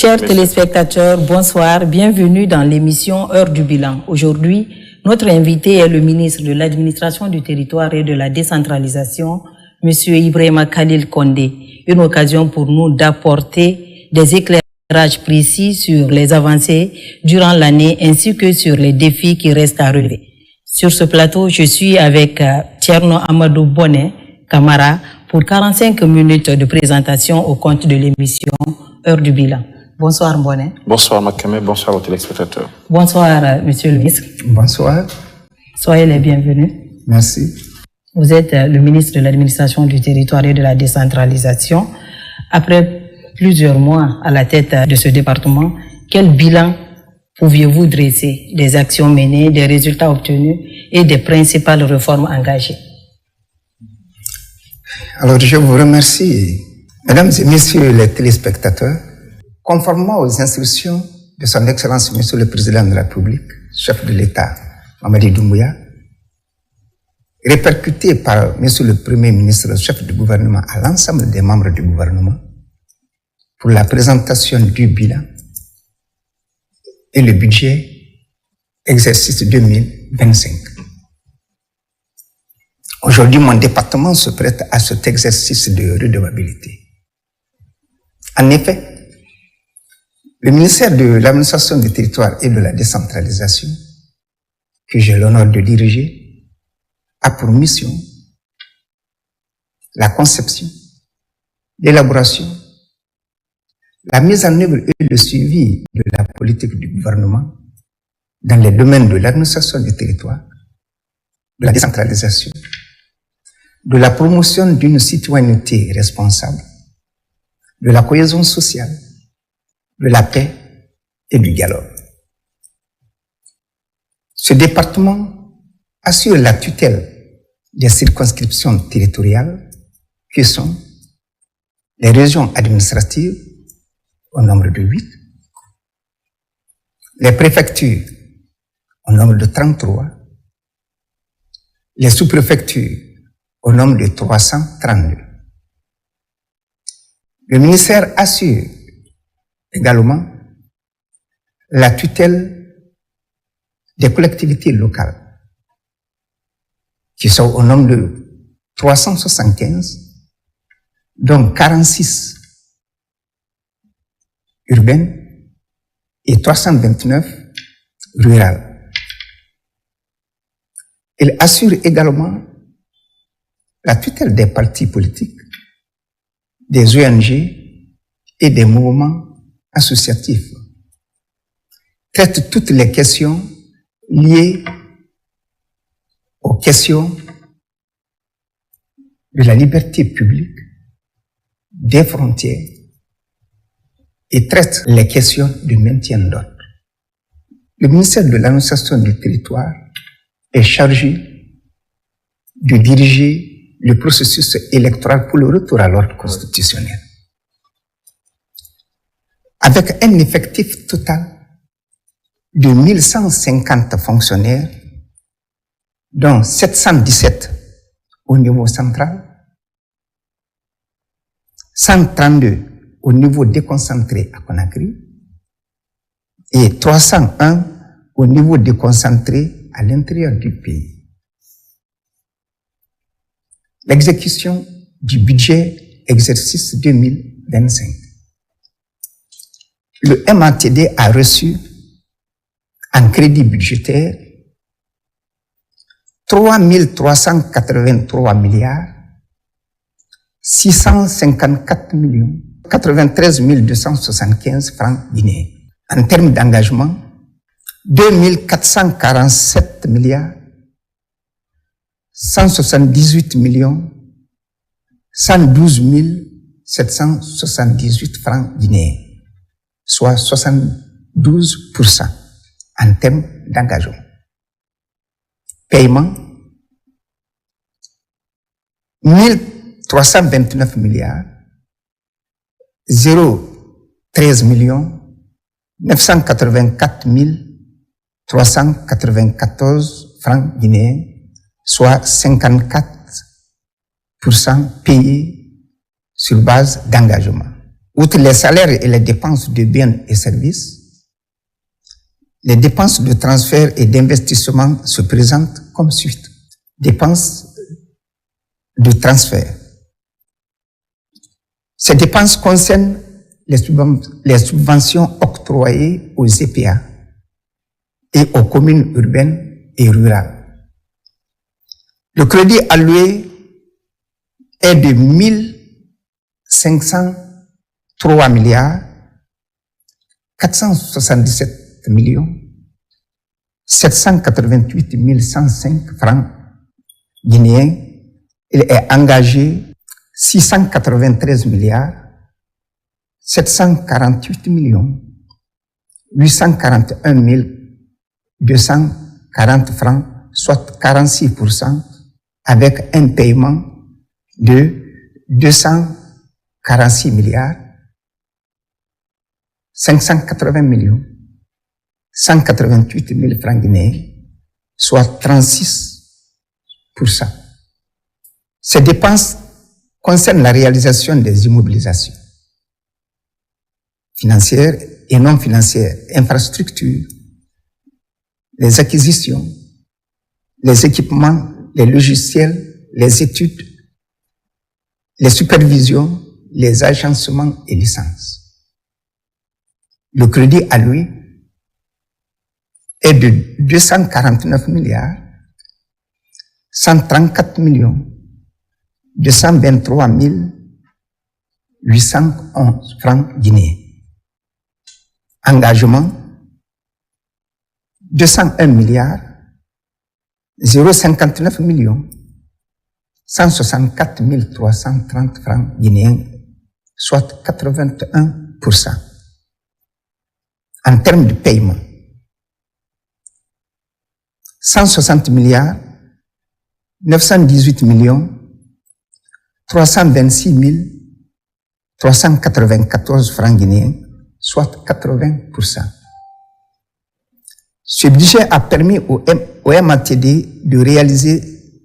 Chers téléspectateurs, bonsoir, bienvenue dans l'émission Heure du Bilan. Aujourd'hui, notre invité est le ministre de l'Administration du Territoire et de la Décentralisation, M. Ibrahima Khalil Condé. Une occasion pour nous d'apporter des éclairages précis sur les avancées durant l'année ainsi que sur les défis qui restent à relever. Sur ce plateau, je suis avec Thierno Amadou Bonnet Camara pour 45 minutes de présentation au compte de l'émission Heure du Bilan. Bonsoir Bonnet. Bonsoir Makame, bonsoir aux téléspectateurs. Bonsoir Monsieur le ministre. Bonsoir. Soyez les bienvenus. Merci. Vous êtes le ministre de l'Administration du Territoire et de la Décentralisation. Après plusieurs mois à la tête de ce département, quel bilan pouviez-vous dresser des actions menées, des résultats obtenus et des principales réformes engagées? Alors je vous remercie, mesdames et messieurs les téléspectateurs. Conformément aux instructions de son Excellence Monsieur le Président de la République, chef de l'État, Mamadi Doumbouya, répercuté par Monsieur le Premier ministre, chef du gouvernement, à l'ensemble des membres du gouvernement, pour la présentation du bilan et le budget exercice 2025. Aujourd'hui, mon département se prête à cet exercice de redevabilité. En effet, le ministère de l'Administration du Territoire et de la Décentralisation, que j'ai l'honneur de diriger, a pour mission la conception, l'élaboration, la mise en œuvre et le suivi de la politique du gouvernement dans les domaines de l'administration du territoire, de la décentralisation, de la promotion d'une citoyenneté responsable, de la cohésion sociale, de la paix et du dialogue. Ce département assure la tutelle des circonscriptions territoriales qui sont les régions administratives au nombre de 8, les préfectures au nombre de 33, les sous-préfectures au nombre de 332. Le ministère assure également la tutelle des collectivités locales qui sont au nombre de 375, dont 46 urbaines et 329 rurales. Il assure également la tutelle des partis politiques, des ONG et des mouvements associatif, traite toutes les questions liées aux questions de la liberté publique, des frontières et traite les questions du maintien d'ordre. Le ministère de l'Administration du Territoire est chargé de diriger le processus électoral pour le retour à l'ordre constitutionnel. Avec un effectif total de 1150 fonctionnaires, dont 717 au niveau central, 132 au niveau déconcentré à Conakry et 301 au niveau déconcentré à l'intérieur du pays. L'exécution du budget exercice 2025. Le MATD a reçu en crédit budgétaire 3 383 milliards 654 millions 93 275 francs guinéens. En termes d'engagement, 2 447 milliards 178 millions 112 778 francs guinéens, soit 72% en termes d'engagement. Paiement, 1329 milliards, 013 millions, 984 394 francs guinéens, soit 54% payés sur base d'engagement. Outre les salaires et les dépenses de biens et services, les dépenses de transfert et d'investissement se présentent comme suit. Dépenses de transfert. Ces dépenses concernent les subventions octroyées aux EPA et aux communes urbaines et rurales. Le crédit alloué est de 1503 milliards 477 millions 788 105 francs guinéens. Il est engagé 693 milliards 748 millions 841 240 francs, soit 46%, avec un paiement de 246 milliards 580 millions 188 000 francs guinéens, soit 36%. Ces dépenses concernent la réalisation des immobilisations financières et non financières, infrastructures, les acquisitions, les équipements, les logiciels, les études, les supervisions, les agencements et licences. Le crédit alloué est de 249 milliards 134 millions 223 811 francs guinéens. Engagement 201 milliards 059 millions 164 330 francs guinéens, soit 81%. En termes de paiement, 160 milliards 918 millions 326 394 francs guinéens, soit 80%. Ce budget a permis au MATD de réaliser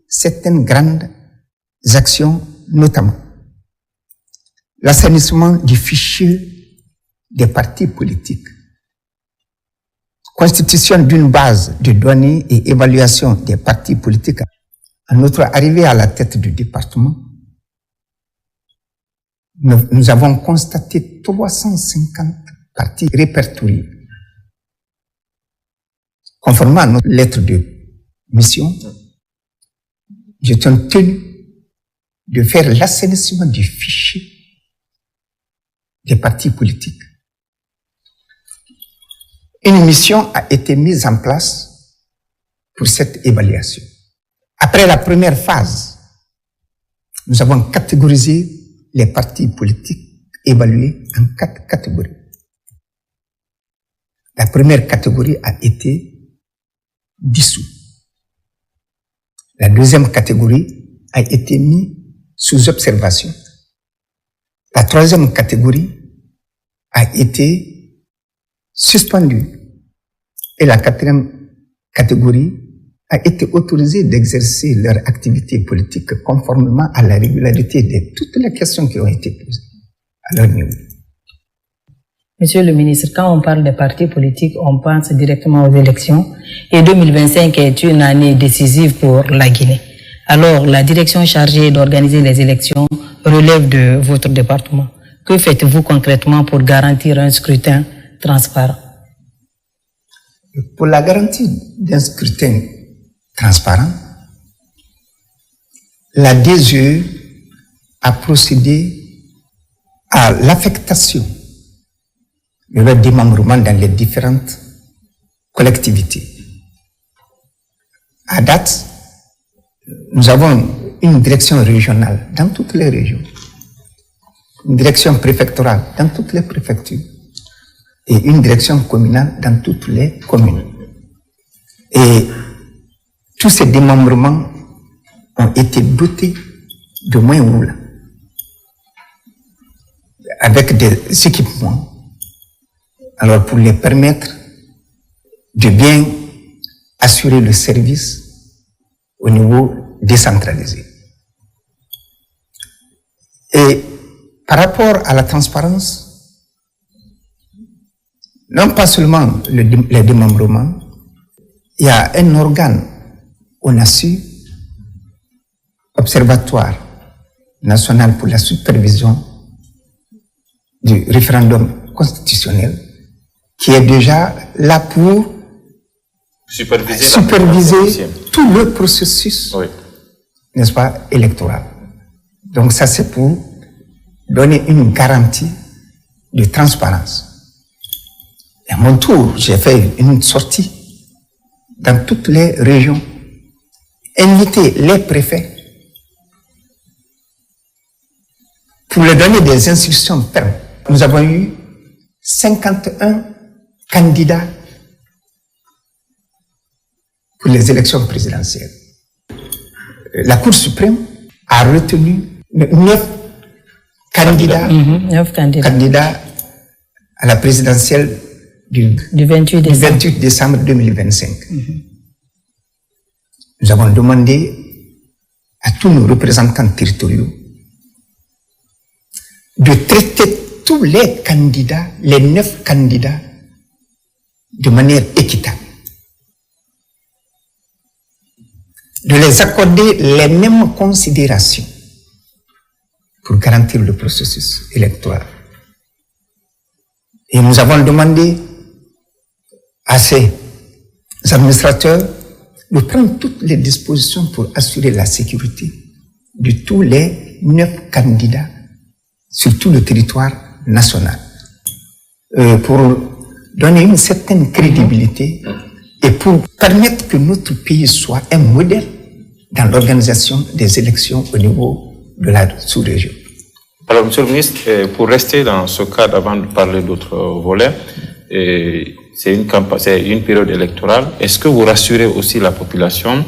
certaines grandes actions, notamment l'assainissement du fichier des partis politiques, constitution d'une base de données et évaluation des partis politiques. À notre arrivée à la tête du département, nous avons constaté 350 partis répertoriés. Conformément à notre lettre de mission, j'ai tenu de faire l'assainissement du fichier des partis politiques. Une mission a été mise en place pour cette évaluation. Après la première phase, nous avons catégorisé les partis politiques évalués en 4 catégories. La première catégorie a été dissous. La deuxième catégorie a été mise sous observation. La troisième catégorie a été suspendue. Et la quatrième catégorie a été autorisée d'exercer leur activité politique conformément à la régularité de toutes les questions qui ont été posées à leur niveau. Monsieur le ministre, quand on parle des partis politiques, on pense directement aux élections et 2025 est une année décisive pour la Guinée. Alors, la direction chargée d'organiser les élections relève de votre département. Que faites-vous concrètement pour garantir un scrutin transparent? Pour la garantie d'un scrutin transparent, la DGE a procédé à l'affectation de leur démembrement dans les différentes collectivités. À date, nous avons une direction régionale dans toutes les régions, une direction préfectorale dans toutes les préfectures et une direction communale dans toutes les communes. Et tous ces démembrements ont été dotés de moyens roulants, avec des équipements, alors pour les permettre de bien assurer le service au niveau décentralisé. Et par rapport à la transparence, non pas seulement les démembrements, il y a un organe, on a su, Observatoire national pour la supervision du référendum constitutionnel, qui est déjà là pour superviser tout le processus, oui, n'est-ce pas, électoral. Donc ça, c'est pour donner une garantie de transparence. Et à mon tour, j'ai fait une sortie dans toutes les régions, inviter les préfets pour leur donner des instructions fermes. Nous avons eu 51 candidats pour les élections présidentielles. La Cour suprême a retenu 9 candidats à la présidentielle du 28 décembre 2025. Nous avons demandé à tous nos représentants territoriaux de traiter tous les candidats, les 9 candidats, de manière équitable. De les accorder les mêmes considérations pour garantir le processus électoral. Et nous avons demandé à ces administrateurs de prendre toutes les dispositions pour assurer la sécurité de tous les 9 candidats sur tout le territoire national, pour donner une certaine crédibilité et pour permettre que notre pays soit un modèle dans l'organisation des élections au niveau de la sous-région. Alors, Monsieur le ministre, pour rester dans ce cadre, avant de parler d'autres volets, c'est une période électorale. Est-ce que vous rassurez aussi la population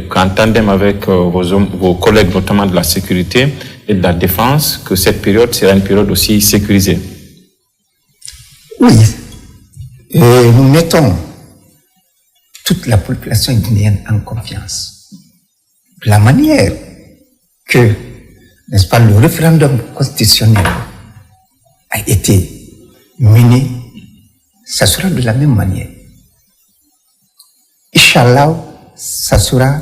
qu'en tandem avec vos collègues, notamment de la sécurité et de la défense, que cette période sera une période aussi sécurisée? Oui. Et nous mettons toute la population guinéenne en confiance. La manière que, n'est-ce pas, le référendum constitutionnel a été mené, ça sera de la même manière. Inch'Allah, ça sera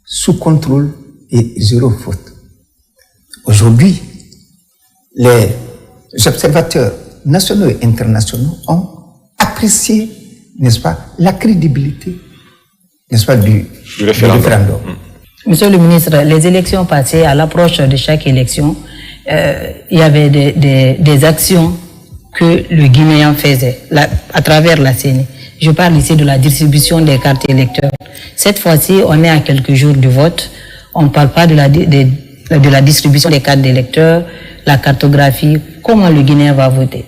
sous contrôle et zéro faute. Aujourd'hui, les observateurs nationaux et internationaux ont apprécié, n'est-ce pas, la crédibilité, n'est-ce pas, du référendum. Monsieur le ministre, les élections passées, à l'approche de chaque élection, il y avait des actions que le Guinéen faisait à travers la CENI. Je parle ici de la distribution des cartes électeurs. Cette fois-ci, on est à quelques jours du vote. On ne parle pas de la distribution des cartes d'électeurs, la cartographie. Comment le Guinéen va voter?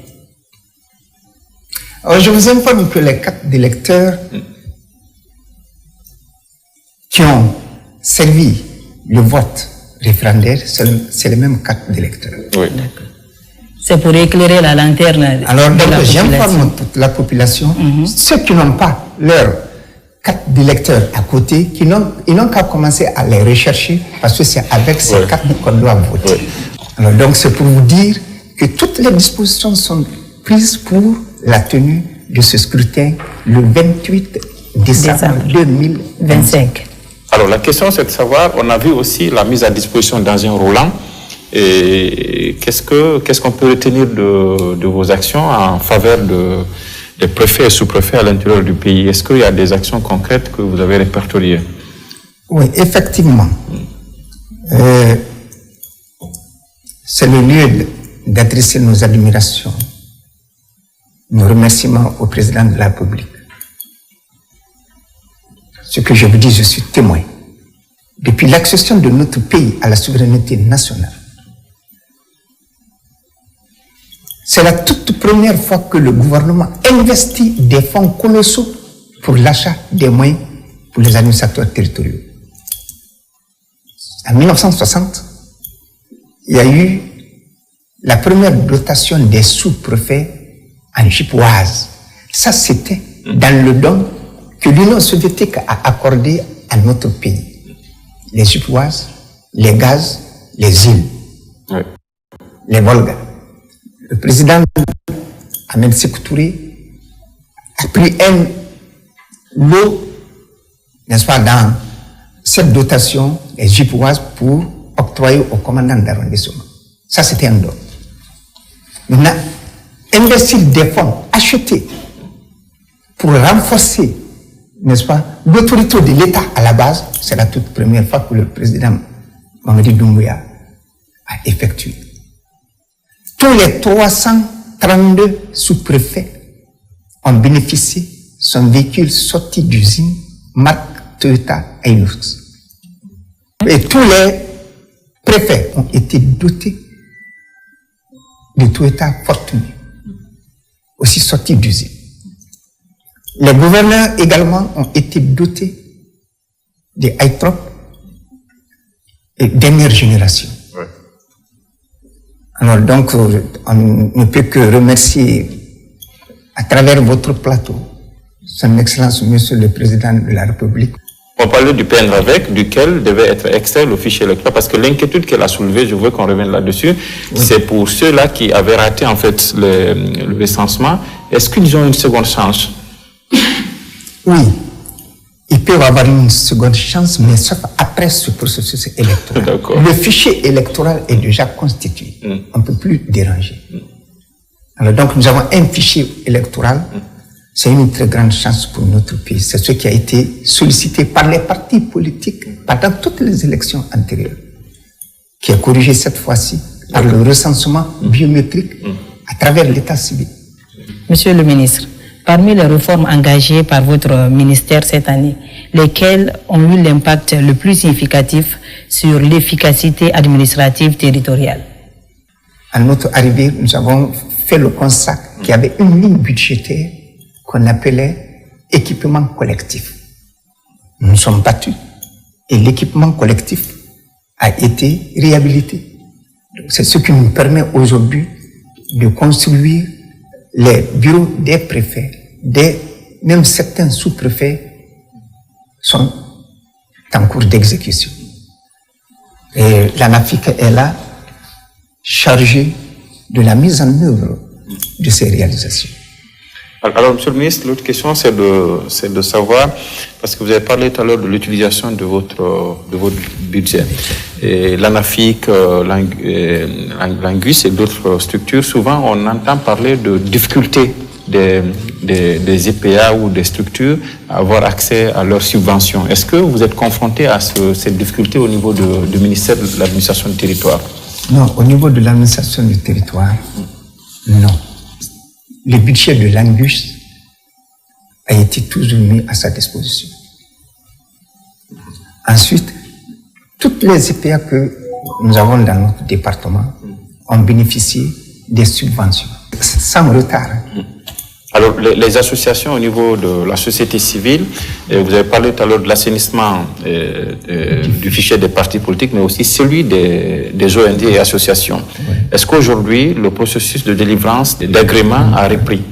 Alors, je vous informe que les cartes d'électeurs qui ont servi le vote référendaire, c'est les mêmes cartes d'électeurs. Oui. C'est pour éclairer la lanterne. Alors, j'informe toute la population, ceux qui n'ont pas leur carte d'électeur à côté, ils n'ont qu'à commencer à les rechercher parce que c'est avec ces cartes qu'on doit voter. Alors, donc, c'est pour vous dire que toutes les dispositions sont prises pour la tenue de ce scrutin le 28 décembre 2025. Alors, la question, c'est de savoir, on a vu aussi la mise à disposition d'engins roulants. Et qu'est-ce qu'on peut retenir de vos actions en faveur des préfets et sous-préfets à l'intérieur du pays? Est-ce qu'il y a des actions concrètes que vous avez répertoriées? Oui, effectivement. C'est le lieu d'adresser nos admirations, nos remerciements au président de la République. Ce que je vous dis, je suis témoin. Depuis l'accession de notre pays à la souveraineté nationale, c'est la toute première fois que le gouvernement investit des fonds colossaux pour l'achat des moyens pour les administrateurs territoriaux. En 1960, il y a eu la première dotation des sous-préfets en Jipoise. Ça, c'était dans le don que l'Union soviétique a accordé à notre pays. Les Jipoises, les gaz, les îles. Oui. les Volgas. Le président Ahmed Sékou Touré a pris un lot, n'est-ce pas, dans cette dotation des Jipoises pour octroyer au commandant d'arrondissement. Ça, c'était un don. Maintenant, investir des fonds achetés pour renforcer, n'est-ce pas, l'autorité de l'État à la base, c'est la toute première fois que le président Mamadi Doumbouya a effectué. Tous les 332 sous-préfets ont bénéficié de son véhicule sorti d'usine marque Toyota Hilux. Et tous les préfets ont été dotés de Toyota Fortuner, aussi sortis d'usine. Les gouverneurs également ont été dotés de Hytrop et dernière génération. Ouais. Alors donc, on ne peut que remercier à travers votre plateau Son Excellence Monsieur le Président de la République. On parlait du PNRAVEC, duquel devait être extrait le fichier électoral, parce que l'inquiétude qu'elle a soulevée, je veux qu'on revienne là-dessus, oui. C'est pour ceux-là qui avaient raté en fait le recensement. Est-ce qu'ils ont une seconde chance? Oui, ils peuvent avoir une seconde chance, mais sauf après ce processus électoral. Le fichier électoral est déjà constitué. On ne peut plus déranger. Alors donc nous avons un fichier électoral. C'est une très grande chance pour notre pays. C'est ce qui a été sollicité par les partis politiques pendant toutes les élections antérieures, qui est corrigé cette fois-ci par le recensement biométrique à travers l'état civil. Monsieur le ministre, parmi les réformes engagées par votre ministère cette année, lesquelles ont eu l'impact le plus significatif sur l'efficacité administrative territoriale? À notre arrivée, nous avons fait le constat qu'il y avait une ligne budgétaire qu'on appelait équipement collectif. Nous nous sommes battus et l'équipement collectif a été réhabilité. C'est ce qui nous permet aujourd'hui de construire les bureaux des préfets, même certains sous-préfets sont en cours d'exécution. Et l'ANAFIC est là, chargée de la mise en œuvre de ces réalisations. Alors, Monsieur le Ministre, l'autre question, c'est de savoir, parce que vous avez parlé tout à l'heure de l'utilisation de votre budget. Et l'ANAFIC, l'Angus et d'autres structures, souvent on entend parler de difficultés des EPA ou des structures à avoir accès à leurs subventions. Est-ce que vous êtes confronté à cette difficulté au niveau du ministère de l'administration du territoire? Non, au niveau de l'administration du territoire, non. Le budget de l'Angus a été toujours mis à sa disposition. Ensuite, toutes les EPA que nous avons dans notre département ont bénéficié des subventions, sans retard. Alors, les associations au niveau de la société civile, vous avez parlé tout à l'heure de l'assainissement du fichier des partis politiques, mais aussi celui des ONG et associations. Oui. Est-ce qu'aujourd'hui, le processus de délivrance d'agrément a repris?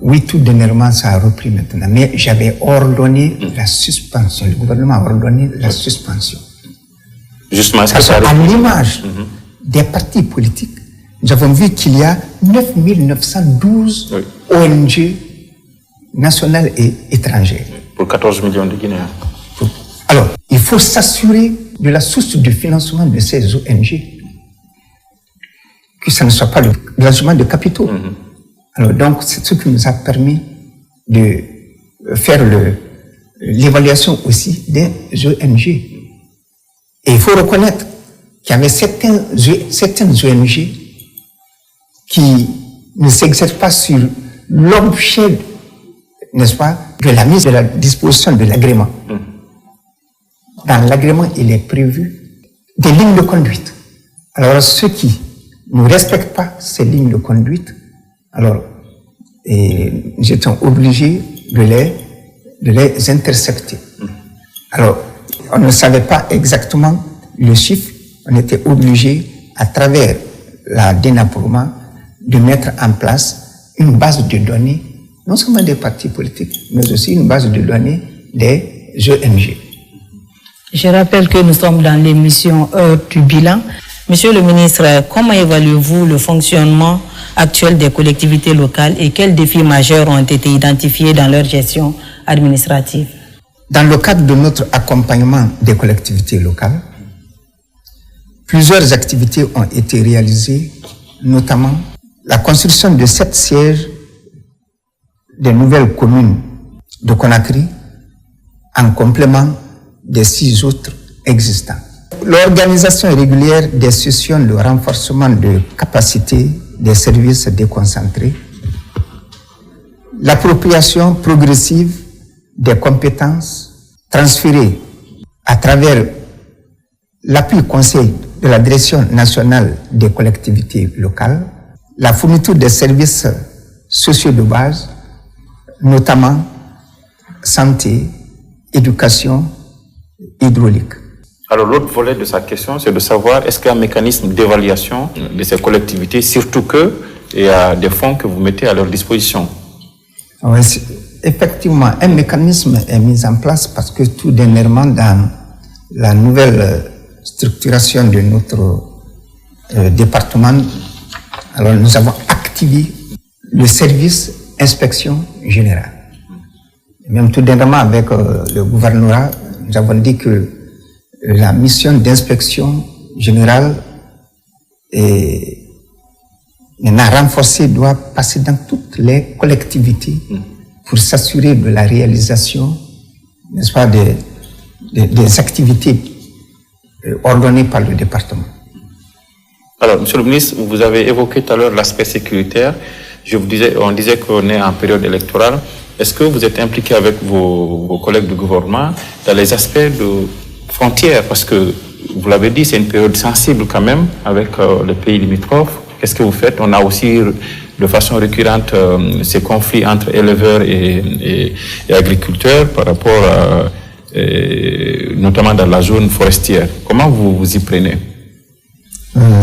Oui, tout dernièrement, ça a repris maintenant. Mais j'avais ordonné la suspension. Le gouvernement a ordonné la suspension. Justement, est-ce que ça a repris? À l'image des partis politiques, nous avons vu qu'il y a 9 912 ONG nationales et étrangères. Pour 14 millions de Guinéens. Alors, il faut s'assurer de la source de financement de ces ONG. Que ça ne soit pas le logement de capitaux. Alors, donc, c'est ce qui nous a permis de faire l'évaluation aussi des ONG. Et il faut reconnaître qu'il y avait certaines ONG qui ne s'exercent pas sur l'objet, n'est-ce pas, de la mise à la disposition de l'agrément. Dans l'agrément, il est prévu des lignes de conduite. Alors, ceux qui ne respectent pas ces lignes de conduite, alors, nous étions obligés de les intercepter. Alors, on ne savait pas exactement le chiffre, on était obligé, à travers la dénapourement, de mettre en place une base de données, non seulement des partis politiques, mais aussi une base de données des ONG. Je rappelle que nous sommes dans l'émission Heure du bilan. Monsieur le ministre, comment évaluez-vous le fonctionnement actuel des collectivités locales et quels défis majeurs ont été identifiés dans leur gestion administrative? Dans le cadre de notre accompagnement des collectivités locales, plusieurs activités ont été réalisées, notamment la construction de 7 sièges des nouvelles communes de Conakry en complément des 6 autres existants. L'organisation régulière des sessions de renforcement de capacité des services déconcentrés, l'appropriation progressive des compétences transférées à travers l'appui conseil de la Direction nationale des collectivités locales, la fourniture des services sociaux de base, notamment santé, éducation, hydraulique. Alors l'autre volet de sa question, c'est de savoir est-ce qu'il y a un mécanisme d'évaluation de ces collectivités, surtout qu'il y a des fonds que vous mettez à leur disposition. Oui, effectivement, un mécanisme est mis en place parce que tout dernièrement, dans la nouvelle structuration de notre département, alors nous avons activé le service inspection générale. Même tout dernièrement avec le gouvernorat, nous avons dit que la mission d'inspection générale est maintenant renforcée, doit passer dans toutes les collectivités pour s'assurer de la réalisation, n'est-ce pas, des activités ordonnées par le département. Alors, Monsieur le ministre, vous avez évoqué tout à l'heure l'aspect sécuritaire. On disait qu'on est en période électorale. Est-ce que vous êtes impliqué avec vos collègues du gouvernement dans les aspects de frontières? Parce que, vous l'avez dit, c'est une période sensible quand même avec les pays limitrophes. Qu'est-ce que vous faites? On a aussi, de façon récurrente, ces conflits entre éleveurs et agriculteurs par rapport à, notamment dans la zone forestière. Comment vous vous y prenez?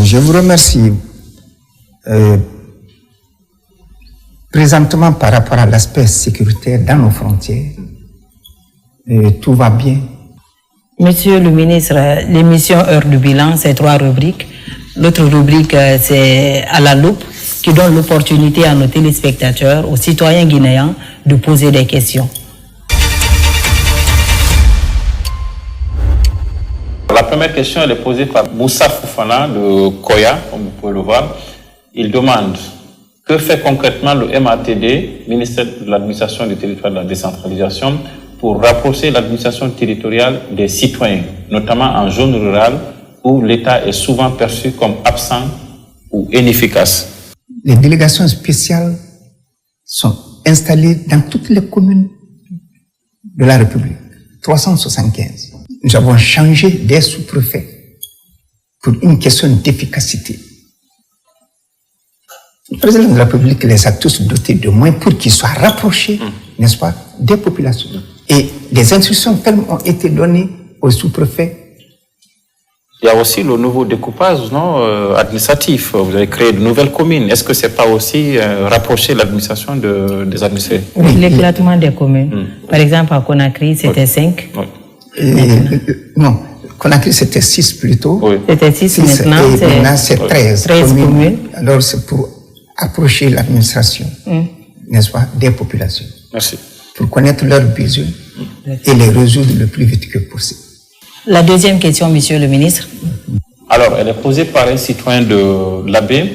Je vous remercie. Présentement, par rapport à l'aspect sécuritaire dans nos frontières, tout va bien. Monsieur le ministre, l'émission Heure du bilan, c'est 3 rubriques. L'autre rubrique, c'est à la loupe, qui donne l'opportunité à nos téléspectateurs, aux citoyens guinéens, de poser des questions. La première question, elle est posée par Moussa Foufana de Koya, comme vous pouvez le voir. Il demande: que fait concrètement le MATD, ministère de l'Administration du territoire et de la décentralisation, pour rapprocher l'administration territoriale des citoyens, notamment en zone rurale où l'État est souvent perçu comme absent ou inefficace? Les délégations spéciales sont installées dans toutes les communes de la République, 375. Nous avons changé des sous-préfets pour une question d'efficacité. Le président de la République les a tous dotés de moyens pour qu'ils soient rapprochés, n'est-ce pas, des populations. Et des instructions fermes ont été données aux sous-préfets. Il y a aussi le nouveau découpage administratif. Vous avez créé de nouvelles communes. Est-ce que ce n'est pas aussi rapprocher l'administration des administrés? Oui, l'éclatement des communes. Par exemple, à Conakry, c'était 5. Non, Conakry, c'était 6 plutôt. Oui. C'était 6, maintenant c'est 13 communes. Alors, c'est pour approcher l'administration, n'est-ce pas, des populations. Merci. Pour connaître leurs besoins et les résoudre le plus vite que possible. La deuxième question, Monsieur le ministre. Alors, elle est posée par un citoyen de l'Abbé.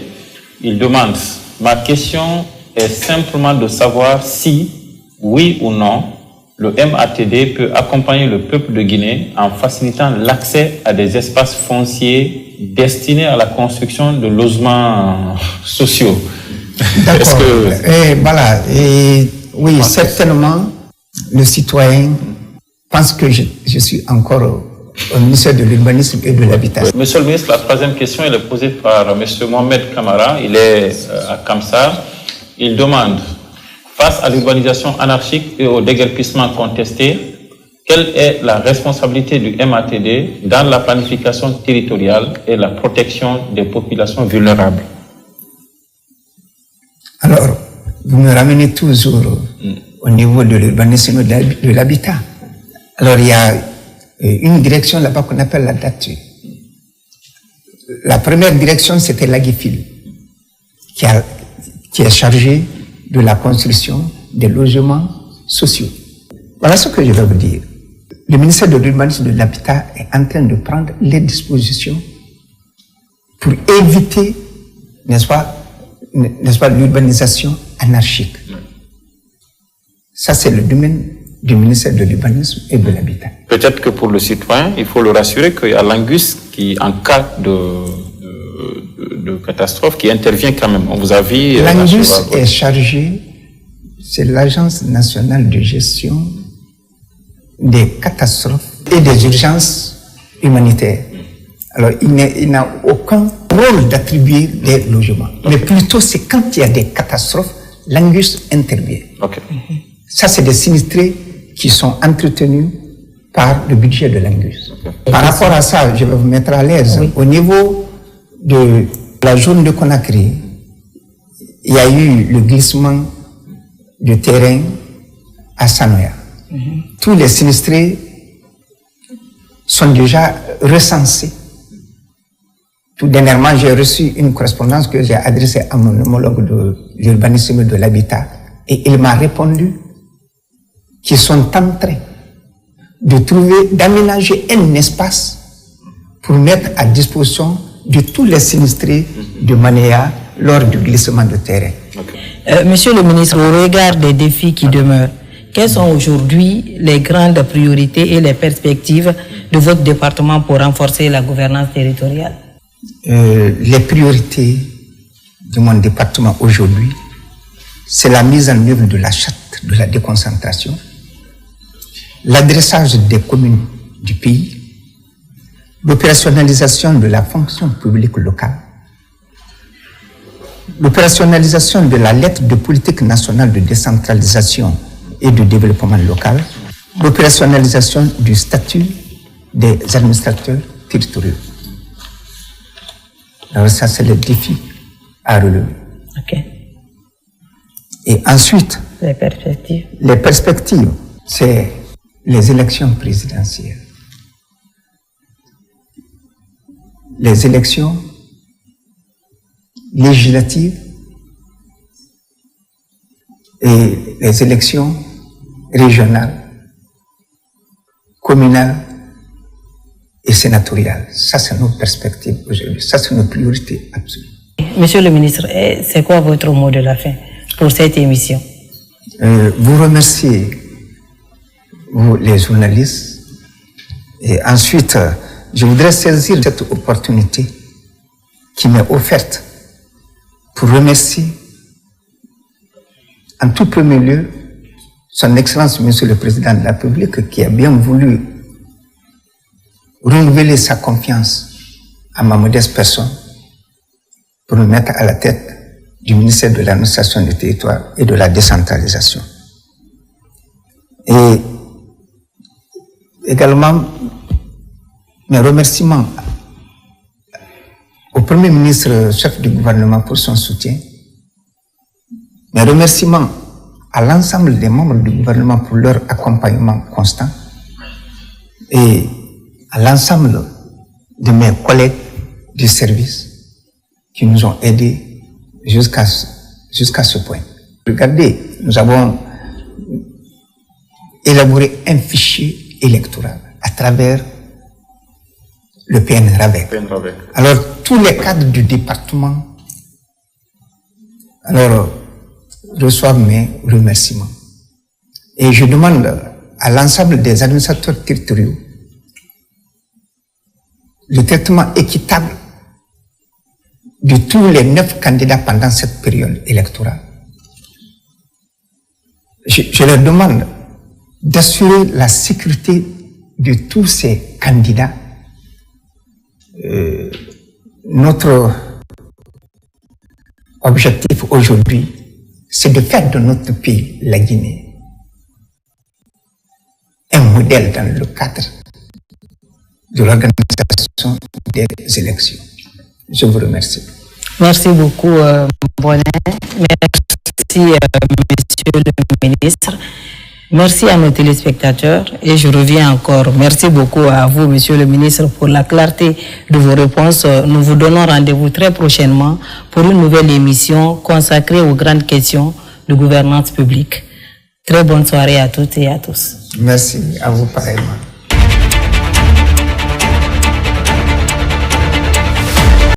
Il demande: ma question est simplement de savoir si, oui ou non, le MATD peut accompagner le peuple de Guinée en facilitant l'accès à des espaces fonciers destinés à la construction de logements sociaux. D'accord. Voilà. Oui, certainement, le citoyen pense que je suis encore au ministère de l'Urbanisme et de l'Habitat. Monsieur le ministre, la troisième question elle est posée par M. Mohamed Kamara. Il est à Kamsar. Il demande: face à l'urbanisation anarchique et au déguerpissement contesté, quelle est la responsabilité du MATD dans la planification territoriale et la protection des populations vulnérables? Alors, vous me ramenez toujours au niveau de l'urbanisme et de l'habitat. Alors, il y a une direction là-bas qu'on appelle la DATU. La première direction, c'était l'AGIFIL, qui est chargée de la construction des logements sociaux. Voilà ce que je vais vous dire. Le ministère de l'Urbanisme et de l'Habitat est en train de prendre les dispositions pour éviter, n'est-ce pas, l'urbanisation anarchique. Ça, c'est le domaine du ministère de l'Urbanisme et de l'Habitat. Peut-être que pour le citoyen, il faut le rassurer qu'il y a l'Angus qui, en cas de catastrophe, qui intervient quand même. On vous a vu... L'Angus est chargé, c'est l'Agence nationale de gestion des catastrophes et des urgences humanitaires. Alors, il n'a aucun rôle d'attribuer des logements. Mais plutôt, c'est quand il y a des catastrophes, l'Angus intervient. Okay. Ça, c'est des sinistrés qui sont entretenus par le budget de l'Angus. Okay. Par rapport à ça, je vais vous mettre à l'aise. Oui. Au niveau de la zone de Conakry, il y a eu le glissement de terrain à Sanoya. Tous les sinistrés sont déjà recensés. Tout dernièrement, j'ai reçu une correspondance que j'ai adressée à mon homologue de l'urbanisme et de l'habitat et il m'a répondu qu'ils sont en train d'aménager un espace pour mettre à disposition de tous les sinistrés de Manéa lors du glissement de terrain. Okay. Monsieur le ministre, au regard des défis qui demeurent, quelles sont aujourd'hui les grandes priorités et les perspectives de votre département pour renforcer la gouvernance territoriale? Les priorités de mon département aujourd'hui, c'est la mise en œuvre de la charte de la déconcentration, l'adressage des communes du pays, l'opérationnalisation de la fonction publique locale, l'opérationnalisation de la lettre de politique nationale de décentralisation et de développement local, l'opérationnalisation du statut des administrateurs territoriaux. Alors ça, c'est le défi à relever. Okay. Et ensuite, les perspectives. Les perspectives, c'est les élections présidentielles. Les élections législatives et les élections régionales, communales et sénatoriales. Ça, c'est nos perspectives aujourd'hui. Ça, c'est nos priorités absolues. Monsieur le ministre, c'est quoi votre mot de la fin pour cette émission? Vous remerciez, vous, les journalistes. Et ensuite, je voudrais saisir cette opportunité qui m'est offerte pour remercier en tout premier lieu son Excellence, Monsieur le Président de la République, qui a bien voulu renouveler sa confiance à ma modeste personne pour me mettre à la tête du ministère de l'administration du territoire et de la décentralisation. Et également, mes remerciements au Premier ministre, chef du gouvernement, pour son soutien. Mes remerciements à l'ensemble des membres du gouvernement pour leur accompagnement constant. Et à l'ensemble de mes collègues du service qui nous ont aidés jusqu'à ce point. Regardez, nous avons élaboré un fichier électoral à travers le PNRAVEC. Alors, tous les cadres du département reçoivent mes remerciements. Et je demande à l'ensemble des administrateurs territoriaux le traitement équitable de tous les 9 candidats pendant cette période électorale. Je leur demande d'assurer la sécurité de tous ces candidats. Notre objectif aujourd'hui, c'est de faire de notre pays, la Guinée, un modèle dans le cadre de l'organisation des élections. Je vous remercie. Merci beaucoup, Bonnet. Merci, Monsieur le ministre. Merci à nos téléspectateurs et je reviens encore. Merci beaucoup à vous, Monsieur le ministre, pour la clarté de vos réponses. Nous vous donnons rendez-vous très prochainement pour une nouvelle émission consacrée aux grandes questions de gouvernance publique. Très bonne soirée à toutes et à tous. Merci à vous pareillement.